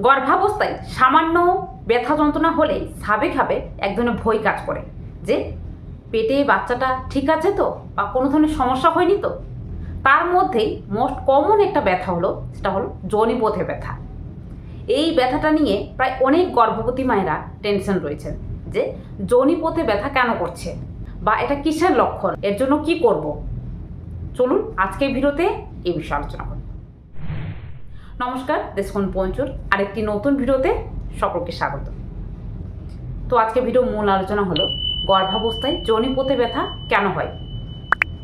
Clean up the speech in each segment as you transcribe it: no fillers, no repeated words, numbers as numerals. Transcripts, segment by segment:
গর্ভাবস্থায় সামান্য ব্যথা যন্ত্রণা হলেই স্বাভাবিকভাবে এক ধরনের ভয় কাজ করে যে পেটে বাচ্চাটা ঠিক আছে তো, বা কোনো ধরনের সমস্যা হয়নি তো। তার মধ্যেই মোস্ট কমন একটা ব্যথা হলো, সেটা হলো যোনিপথে ব্যথা। এই ব্যথাটা নিয়ে প্রায় অনেক গর্ভবতী মায়েরা টেনশন রয়েছেন যে যোনিপথে ব্যথা কেন করছে, বা এটা কিসের লক্ষণ, এর জন্য কি করব। চলুন আজকের ভিডিওতে এই বিষয়ে আলোচনা করি। নমস্কার, দেশকোণ পঞ্চুর আরেকটি নতুন ভিডিওতে সকলকে স্বাগত। তো আজকে ভিডিও মূল আলোচনা হলো গর্ভাবস্থায় যোনিপথে ব্যথা কেন হয়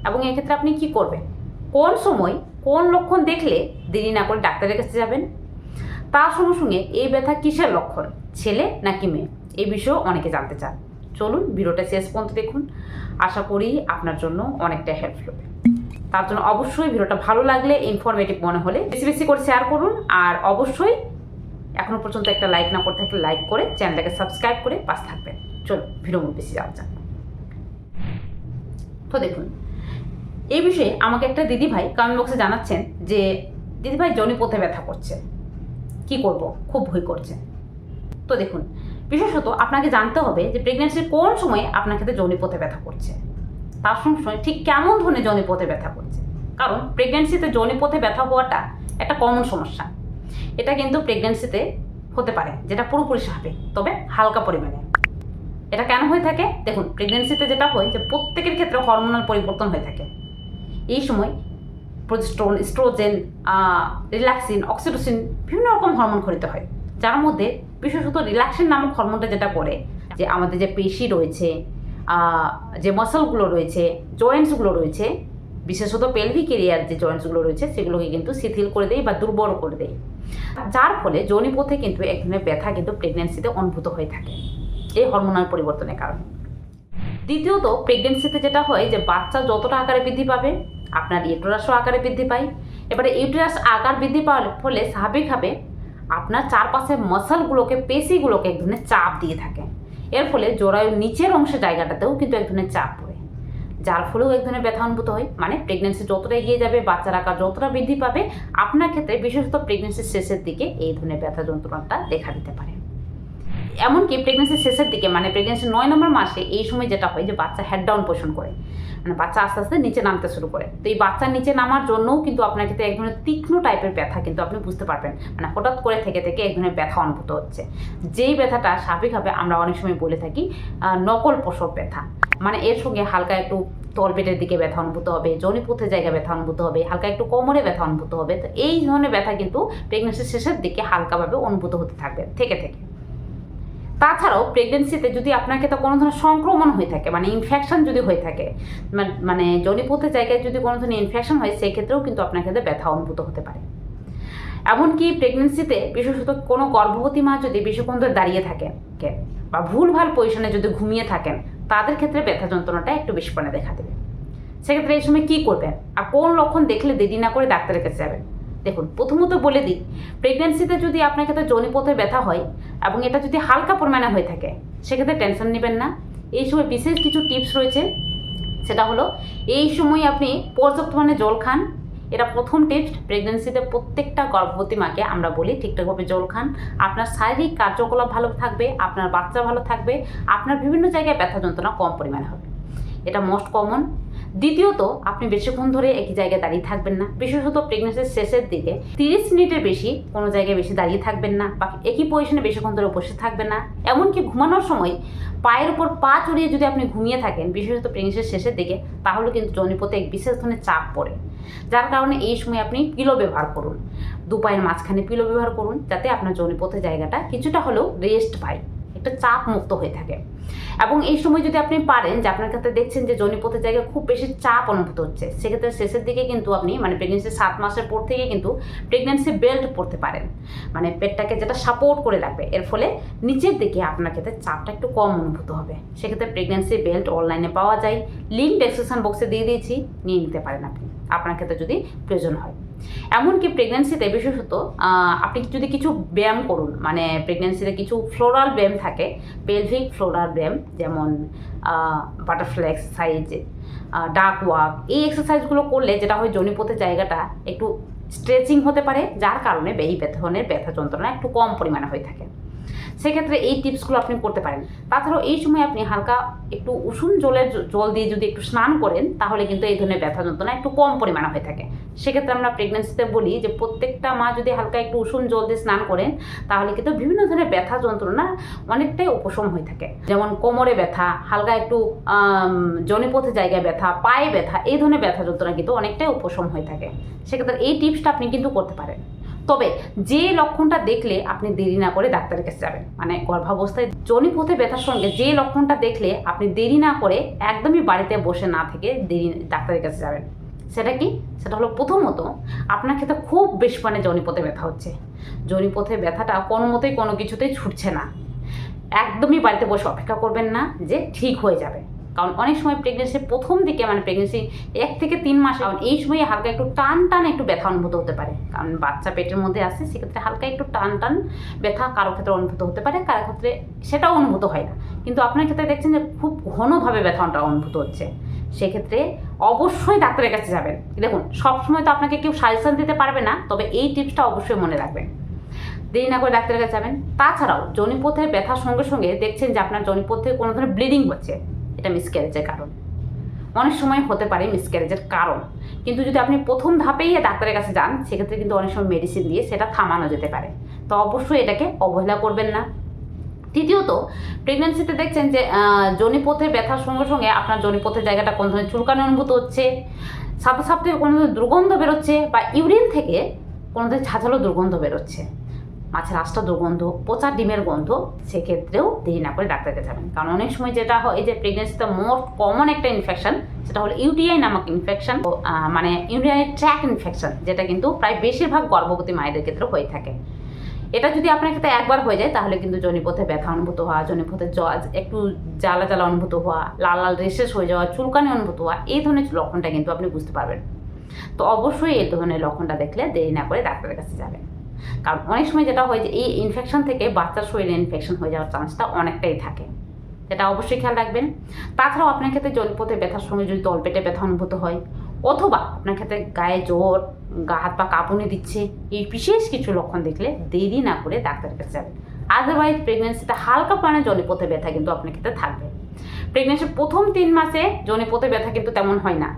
এবং এক্ষেত্রে আপনি কি করবেন, কোন সময় কোন লক্ষণ দেখলে দেরি না করে ডাক্তারের কাছে যাবেন, তার সঙ্গে সঙ্গে এই ব্যথা কিসের লক্ষণ, ছেলে নাকি মেয়ে, এই বিষয়েও অনেকে জানতে চান। চলুন ভিডিওটা শেষ পর্যন্ত দেখুন, আশা করি আপনার জন্য অনেকটা হেল্পফুল হবে। তার জন্য অবশ্যই ভিডিওটা ভালো লাগলে, ইনফরমেটিভ মনে হলে বেশি বেশি করে শেয়ার করুন, আর অবশ্যই এখনও পর্যন্ত একটা লাইক না করে থাকলে লাইক করে চ্যানেলটাকে সাবস্ক্রাইব করে পাশে থাকবেন। চলুন ভিডিও বেশি যাওয়া যাক। তো দেখুন, এই বিষয়ে আমাকে একটা দিদিভাই কমেন্ট বক্সে জানাচ্ছেন যে দিদিভাই যোনিপথে ব্যথা করছে, কি করব, খুব ভয় করছে। তো দেখুন, বিশেষত আপনাকে জানতে হবে যে প্রেগনেন্সির কোন সময়ে আপনার ক্ষেত্রে যোনিপথে ব্যথা করছে, তার সঙ্গে ঠিক কেমন ধরনের যোনিপথে ব্যথা করছে। কারণ প্রেগনেন্সিতে যোনিপথে ব্যথা হওয়াটা একটা কমন সমস্যা। এটা কিন্তু প্রেগনেন্সিতে হতে পারে, যেটা পুরোপুরি স্বাভাবিক, তবে হালকা পরিমাণে। এটা কেন হয়ে থাকে? দেখুন, প্রেগনেন্সিতে যেটা হয় যে প্রত্যেকের ক্ষেত্রে হরমোনাল পরিবর্তন হয়ে থাকে। এই সময় প্রোজেস্টেরন, এস্ট্রোজেন, রিল্যাক্সিন, অক্সিটোসিন বিভিন্ন রকম হরমোন খরিত হয়, যার মধ্যে বিশেষত রিল্যাক্সিন নামক হরমোনটা যেটা করে যে আমাদের যে পেশি রয়েছে, যে মাসলগুলো রয়েছে, জয়েন্টসগুলো রয়েছে, বিশেষত পেলভিক এরিয়ার যে জয়েন্টসগুলো রয়েছে সেগুলোকে কিন্তু শিথিল করে দেয় বা দুর্বল করে দেয়, যার ফলে যোনিপথে কিন্তু এক ধরনের ব্যথা কিন্তু প্রেগনেন্সিতে অনুভূত হয়ে থাকে এই হরমোনাল পরিবর্তনের কারণে। দ্বিতীয়ত, প্রেগনেন্সিতে যেটা হয় যে বাচ্চা যতটা আকারে বৃদ্ধি পাবে আপনার ইউটেরাসও আকারে বৃদ্ধি পায়। এবারে ইউটেরাস আকার বৃদ্ধি পাওয়ার ফলে স্বাভাবিকভাবে আপনার চারপাশের মাসলগুলোকে, পেশিগুলোকে এক ধরনের চাপ দিয়ে থাকে। এর ফলে জরায়ুর নিচের অংশের জায়গাটাতেও কিন্তু এক ধরনের চাপ পড়ে, যার ফলেও এক ধরনের ব্যথা অনুভূত হয়। মানে প্রেগনেন্সি যতটা এগিয়ে যাবে, বাচ্চার আকার যতটা বৃদ্ধি পাবে, আপনার ক্ষেত্রে বিশেষত প্রেগনেন্সির শেষের দিকে এই ধরনের ব্যথা যন্ত্রণাটা দেখা দিতে পারে। এমনকি প্রেগনেন্সির শেষের দিকে, মানে প্রেগনেন্সির 9 নম্বর মাসে এই সময় যেটা হয় যে বাচ্চা হেড ডাউন পোষণ করে, মানে বাচ্চা আস্তে আস্তে নিচে নামতে শুরু করে। তো এই বাচ্চার নিচে নামার জন্যও কিন্তু আপনার ক্ষেত্রে এক ধরনের তীক্ষ্ণ টাইপের ব্যথা কিন্তু আপনি বুঝতে পারবেন, মানে হঠাৎ করে থেকে থেকে এক ধরনের ব্যথা অনুভূত হচ্ছে, যেই ব্যথাটা স্বাভাবিকভাবে আমরা অনেক সময় বলে থাকি নকল প্রসব ব্যথা। মানে এর সঙ্গে হালকা একটু তলপেটের দিকে ব্যথা অনুভূত হবে, যোনিপথের জায়গায় ব্যথা অনুভূত হবে, হালকা একটু কোমরে ব্যথা অনুভূত হবে। তো এই ধরনের ব্যথা কিন্তু প্রেগনেন্সির শেষের দিকে হালকাভাবে অনুভূত হতে থাকবে থেকে থেকে। তাছাড়াও প্রেগনেন্সিতে যদি আপনার ক্ষেত্রে কোনো ধরনের সংক্রমণ হয়ে থাকে, মানে ইনফেকশন যদি হয়ে থাকে, মানে যোনিপথের জায়গায় যদি কোনো ধরনের ইনফেকশন হয়, সেই ক্ষেত্রেও কিন্তু আপনার ক্ষেত্রে ব্যথা অনুভূত হতে পারে। এমনকি প্রেগনেন্সিতে বিশেষত কোনো গর্ভবতী মা যদি বেশিক্ষণ ধরে দাঁড়িয়ে থাকে বা ভুলভাল পজিশনে যদি ঘুমিয়ে থাকেন, তাদের ক্ষেত্রে ব্যথা যন্ত্রণাটা একটু বেশি পরিমাণে দেখা দেবে। সেক্ষেত্রে এই সময় কী করবেন আর কোন লক্ষণ দেখলে দেরি না করে ডাক্তারের কাছে যাবেন? দেখুন, প্রথমত বলে দিই, প্রেগনেন্সিতে যদি আপনার ক্ষেত্রে যোনিপথে ব্যথা হয় এবং এটা যদি হালকা পরিমাণে হয়ে থাকে, সেক্ষেত্রে টেনশন নেবেন না। এই সময় বিশেষ কিছু টিপস রয়েছে, সেটা হলো এই সময় আপনি পর্যাপ্ত পরিমাণে জল খান। এটা প্রথম টিপস। প্রেগনেন্সিতে প্রত্যেকটা গর্ভবতী মাকে আমরা বলি ঠিকঠাকভাবে জল খান। আপনার শারীরিক কার্যকলাপ ভালো থাকবে, আপনার বাচ্চা ভালো থাকবে, আপনার বিভিন্ন জায়গায় ব্যথা যন্ত্রণা কম পরিমাণে হবে, এটা মোস্ট কমন। দ্বিতীয়ত, আপনি বেশিক্ষণ ধরে একই জায়গায় দাঁড়িয়ে থাকবেন না, বিশেষত প্রেগনেন্সির শেষের দিকে 30 মিনিটের বেশি কোনো জায়গায় বেশি দাঁড়িয়ে থাকবেন না, বা একই পজিশনে বেশিক্ষণ ধরে বসে থাকবেন না। এমনকি ঘুমানোর সময় পায়ের উপর পা চড়িয়ে যদি আপনি ঘুমিয়ে থাকেন, বিশেষত প্রেগনেন্সির শেষের দিকে, তাহলে কিন্তু যোনিপথে এক বিশেষ ধরনের চাপ পড়ে, যার কারণে এই সময় আপনি পিলো ব্যবহার করুন, দু পায়ের মাঝখানে পিলো ব্যবহার করুন, যাতে আপনার যোনিপথের জায়গাটা কিছুটা হলেও রেস্ট পায়, একটা চাপ মুক্ত হয়ে থাকে। এবং এই সময় যদি আপনি পারেন যে আপনার ক্ষেত্রে দেখছেন যে যোনিপথের জায়গায় খুব বেশি চাপ অনুভূত হচ্ছে, সেক্ষেত্রে শেষের দিকে কিন্তু আপনি, মানে প্রেগনেন্সির 7 মাসের পর থেকে কিন্তু প্রেগনেন্সি বেল্ট পরতে পারেন, মানে পেটটাকে যেটা সাপোর্ট করে রাখবে। এর ফলে নিচের দিকে আপনার ক্ষেত্রে চাপটা একটু কম অনুভূত হবে। সেক্ষেত্রে প্রেগনেন্সি বেল্ট অনলাইনে পাওয়া যায়, লিঙ্ক ডেসক্রিপশন বক্সে দিয়ে দিয়েছি, নিয়ে নিতে পারেন আপনি আপনার ক্ষেত্রে যদি প্রয়োজন হয়। এমনকি প্রেগনেন্সিতে বিশেষত আপনি যদি কিছু ব্যায়াম করুন, মানে প্রেগনেন্সিতে কিছু ফ্লোরাল ব্যায়াম থাকে, পেলভিক ফ্লোরাল ব্যায়াম, যেমন বাটারফ্লাই এক্সারসাইজ, ডাক ওয়াক, এই এক্সারসাইজগুলো করলে যেটা হয় যোনিপথের জায়গাটা একটু স্ট্রেচিং হতে পারে, যার কারণে এই ধরনের ব্যথা যন্ত্রণা একটু কম পরিমাণে হয়ে থাকে। সেক্ষেত্রে এই টিপসগুলো আপনি করতে পারেন। তাছাড়াও এই সময় আপনি হালকা একটু উষুম জল দিয়ে যদি একটু স্নান করেন, তাহলে কিন্তু এই ধরনের ব্যথা যন্ত্রণা একটু কম পরিমাণে হয়ে থাকে। সেক্ষেত্রে আমরা প্রেগনেন্সিতে বলি যে প্রত্যেকটা মা যদি হালকা একটু উষুম জল দিয়ে স্নান করেন, তাহলে কিন্তু বিভিন্ন ধরনের ব্যথা যন্ত্রণা অনেকটাই উপশম হয়ে থাকে। যেমন কোমরে ব্যথা, হালকা একটু জনিপথের জায়গায় ব্যথা, পায়ে ব্যথা, এই ধরনের ব্যথা যন্ত্রণা কিন্তু অনেকটাই উপশম হয়ে থাকে। সেক্ষেত্রে এই টিপসটা আপনি কিন্তু করতে পারেন। তবে যে লক্ষণটা দেখলে আপনি দেরি না করে ডাক্তারের কাছে যাবেন, মানে গর্ভাবস্থায় জনিপথে ব্যথার সঙ্গে যে লক্ষণটা দেখলে আপনি দেরি না করে একদমই বাড়িতে বসে না থেকে ডাক্তারের কাছে যাবেন। সেটা কি? সেটা হলো প্রথমত আপনার ক্ষেত্রে খুব বেশি মানে জনিপথে ব্যথা হচ্ছে, জনিপথে ব্যথাটা কোনো মতেই কোনো কিছুতেই ছুটছে না। একদমই বাড়িতে বসে অপেক্ষা করবেন না যে ঠিক হয়ে যাবে, কারণ অনেক সময় প্রেগনেন্সির প্রথম দিকে মানে প্রেগনেন্সি 1 থেকে 3 মাস, কারণ এই সময় হালকা একটু টান একটু ব্যথা অনুভূত হতে পারে, কারণ বাচ্চা পেটের মধ্যে আসে। সেক্ষেত্রে হালকা একটু টান ব্যথা কারো ক্ষেত্রে অনুভূত হতে পারে, কারো ক্ষেত্রে সেটাও অনুভূত হয় না। কিন্তু আপনার ক্ষেত্রে দেখছেন যে খুব ঘনভাবে ব্যথাটা অনুভূত হচ্ছে, সেক্ষেত্রে অবশ্যই ডাক্তারের কাছে যাবেন। দেখুন, সবসময় তো আপনাকে কেউ সাজেশন দিতে পারবে না, তবে এই টিপসটা অবশ্যই মনে রাখবেন, দেরি না করে ডাক্তারের কাছে যাবেন। তাছাড়াও জনিপথের ব্যথার সঙ্গে সঙ্গে দেখছেন যে আপনার জনিপথে কোনো ধরনের ব্লিডিং হচ্ছে, এটা মিসক্যারেজের কারণ। অনেক সময় হতে পারে মিসক্যারেজের কারণ, কিন্তু যদি আপনি প্রথম ধাপেই ডাক্তারের কাছে যান, সেক্ষেত্রে কিন্তু অনেক সময় মেডিসিন দিয়ে সেটা থামানো যেতে পারে। তো অবশ্যই এটাকে অবহেলা করবেন না। তৃতীয়ত, প্রেগনেন্সিতে দেখছেন যে জনিপথে ব্যথার সঙ্গে সঙ্গে আপনার জনিপথের জায়গাটা কোনো ধরনের চুলকানি অনুভূত হচ্ছে, সাথে সাথে কোনো ধরনের দুর্গন্ধ বেরোচ্ছে, বা ইউরিন থেকে কোনো ধরনের ঝাঁঝালো দুর্গন্ধ বেরোচ্ছে, মাছের আঁশটা দুর্গন্ধ, পচা ডিমের গন্ধ, সেক্ষেত্রেও দেরি না করে ডাক্তারকে যাবেন। কারণ অনেক সময় যেটা হয়, এই যে প্রেগনেন্সিতে মোস্ট কমন একটা ইনফেকশন, সেটা হলো ইউটিআই নামক ইনফেকশন, মানে ইউরিনারি ট্র্যাক্ট ইনফেকশন, যেটা কিন্তু প্রায় বেশিরভাগ গর্ভবতী মায়েদের ক্ষেত্রে হয়ে থাকে। এটা যদি আপনার ক্ষেত্রে একবার হয়ে যায়, তাহলে কিন্তু জনিপথে ব্যথা অনুভূত হওয়া, জনিপথে একটু জ্বালা অনুভূত হওয়া, লাল রেশেস হয়ে যাওয়া, চুলকানি অনুভূত হওয়া, এই ধরনের লক্ষণটা কিন্তু আপনি বুঝতে পারবেন। তো অবশ্যই এই ধরনের লক্ষণটা দেখলে দেরি না করে ডাক্তারের কাছে যাবেন, কারণ অনেক সময় যেটা হয় যে এই ইনফেকশন থেকে বাচ্চার শরীরে ইনফেকশন হয়ে যাওয়ার চান্সটা অনেকটাই থাকে, এটা অবশ্যই খেয়াল রাখবেন। তাছাড়াও আপনার ক্ষেত্রে জনিপথে ব্যথার সঙ্গে যদি তলপেটে ব্যথা অনুভূত হয়, অথবা আপনার ক্ষেত্রে গায়ে জ্বর, গা হাত পা কাঁপুনি দিচ্ছে, এই বিশেষ কিছু লক্ষণ দেখলে দেরি না করে ডাক্তারের কাছে যাবেন। আদারওয়াইজ প্রেগনেন্সিতে হালকা পরিমাণে জনিপথে ব্যথা কিন্তু আপনার ক্ষেত্রে থাকবে। প্রেগনেন্সির প্রথম 3 মাসে জনিপথে ব্যথা কিন্তু তেমন হয় না,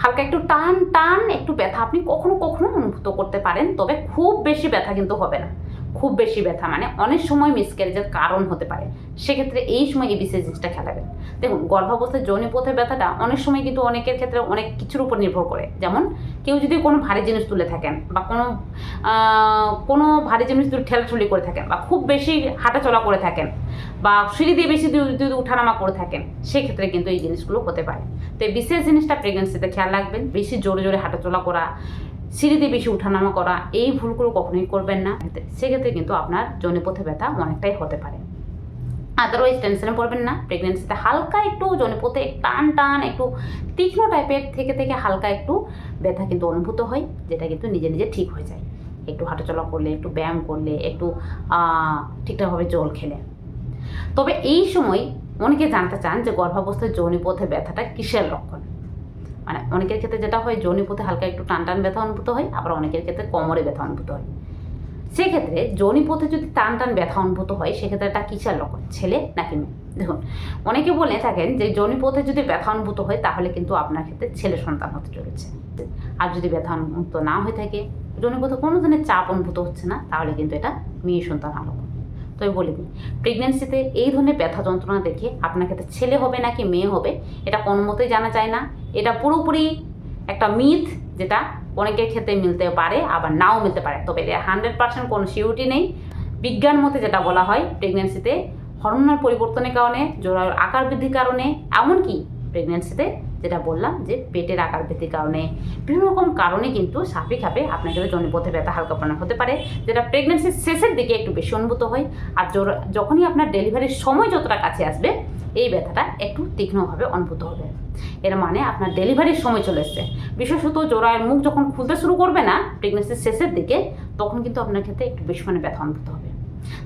হালকা একটু টান একটু ব্যথা আপনি কখনো কখনো অনুভূত করতে পারেন, তবে খুব বেশি ব্যথা কিন্তু হবে না। খুব বেশি ব্যথা মানে অনেক সময় মিসক্যারেজের কারণ হতে পারে, সেক্ষেত্রে এই সময় এই বিশেষ জিনিসটা খেয়াল রাখবেন। দেখুন, গর্ভাবস্থায় যৌনপথে ব্যথাটা অনেক সময় কিন্তু অনেকের ক্ষেত্রে অনেক কিছুর উপর নির্ভর করে। যেমন কেউ যদি কোনো ভারী জিনিস তুলে থাকেন, বা কোনো ভারী জিনিস ঠেলাঠুলি করে থাকেন, বা খুব বেশি হাঁটাচলা করে থাকেন, বা সিঁড়ি দিয়ে বেশি যদি উঠানামা করে থাকেন, সেক্ষেত্রে কিন্তু এই জিনিসগুলো হতে পারে। তো এই বিশেষ জিনিসটা প্রেগনেন্সিতে খেয়াল রাখবেন। বেশি জোরে জোরে হাঁটাচলা করা, সিঁড়ি দিয়ে বেশি উঠানামা করা, এই ভুলগুলো কখনোই করবেন না, সেক্ষেত্রে কিন্তু আপনার যৌনপথে ব্যথা অনেকটাই হতে পারে। আদারওয়াইজ টেনশনে পড়বেন না। প্রেগনেন্সিতে হালকা একটু যৌনপথে টান একটু তীক্ষ্ণ টাইপের থেকে হালকা একটু ব্যথা কিন্তু অনুভূত হয়, যেটা কিন্তু নিজে নিজে ঠিক হয়ে যায় একটু হাঁটাচলা করলে, একটু ব্যায়াম করলে, একটু ঠিকঠাকভাবে জল খেলে। তবে এই সময় অনেকে জানতে চান যে গর্ভাবস্থায় যৌনপথে ব্যথাটা কিসের লক্ষণ। মানে অনেকের ক্ষেত্রে যেটা হয়, যৌনপথে হালকা একটু টান ব্যথা অনুভূত হয়, আবার অনেকের ক্ষেত্রে কোমরে ব্যথা অনুভূত হয়। সেক্ষেত্রে যৌনপথে যদি টান ব্যথা অনুভূত হয়, সেক্ষেত্রে এটা কিসের লক্ষণ, ছেলে নাকি মেয়ে? দেখুন, অনেকে বলে থাকেন যে যৌনপথে যদি ব্যথা অনুভূত হয়, তাহলে কিন্তু আপনার ক্ষেত্রে ছেলে সন্তান হতে চলেছে। আর যদি ব্যথা অনুভূত না হয়ে থাকে, যৌনপথে কোনো ধরনের চাপ অনুভূত হচ্ছে না, তাহলে কিন্তু এটা মেয়ে সন্তান হওয়ার লক্ষণ। তো আমি বলে দিই, প্রেগনেন্সিতে এই ধরনের ব্যথা যন্ত্রণা দেখে আপনার ক্ষেত্রে ছেলে হবে নাকি মেয়ে হবে, এটা কোনো মতেই জানা যায় না। এটা পুরোপুরি একটা মিথ, যেটা অনেকের ক্ষেত্রে মিলতে পারে, আবার নাও মিলতে পারে। তবে 100% কোনো সিউরিটি নেই। বিজ্ঞান মতে যেটা বলা হয়, প্রেগনেন্সিতে হরমোনাল পরিবর্তনের কারণে, জরায়ুর আকার বৃদ্ধির কারণে, এমনকি প্রেগনেন্সিতে যেটা বললাম যে পেটের আকার বৃদ্ধির কারণে, বিভিন্ন রকম কারণে কিন্তু সাপে আপনার ক্ষেত্রে যৌনপথে ব্যথা হালকা পানা হতে পারে, যেটা প্রেগনেন্সির শেষের দিকে একটু বেশি অনুভূত হয়। আর যখনই আপনার ডেলিভারির সময় যতটা কাছে আসবে, এই ব্যথাটা একটু তীক্ষ্ণভাবে অনুভূত হবে। এর মানে আপনার ডেলিভারির সময় চলে এসছে। বিশেষত জরায়ের মুখ যখন খুলতে শুরু করবে না প্রেগনেন্সির শেষের দিকে, তখন কিন্তু আপনার ক্ষেত্রে একটু বেশি মানে ব্যথা অনুভূত হবে।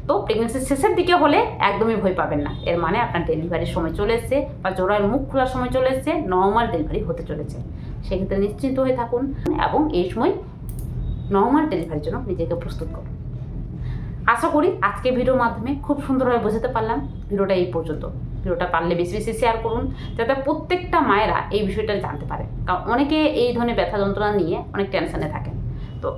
তো প্রেগনেন্সির শেষের দিকে হলে একদমই ভয় পাবেন না। এর মানে আপনার ডেলিভারির সময় চলে এসছে, বা জরায়ের মুখ খোলার সময় চলে এসছে, নর্মাল ডেলিভারি হতে চলেছে। সেক্ষেত্রে নিশ্চিন্ত হয়ে থাকুন, এবং এই সময় নর্মাল ডেলিভারির জন্য নিজেকে প্রস্তুত করুন। আশা করি আজকে ভিডিওর মাধ্যমে খুব সুন্দরভাবে বোঝাতে পারলাম। ভিডিওটা এই পর্যন্ত। ভিডিওটা পারলে বেশি বেশি শেয়ার করুন, যাতে প্রত্যেকটা মায়েরা এই বিষয়টা জানতে পারে। কারণ অনেকে এই ধরনের ব্যথা যন্ত্রণা নিয়ে অনেক টেনশনে থাকেন। তো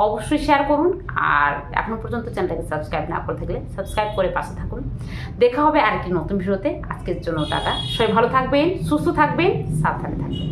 অবশ্যই শেয়ার করুন, আর এখনও পর্যন্ত চ্যানেলটাকে সাবস্ক্রাইব না করে থাকলে সাবস্ক্রাইব করে পাশে থাকুন। দেখা হবে আরেকটি নতুন ভিডিওতে। আজকের জন্য টাটা। সবাই ভালো থাকবেন, সুস্থ থাকবেন, সাবধানে থাকবেন।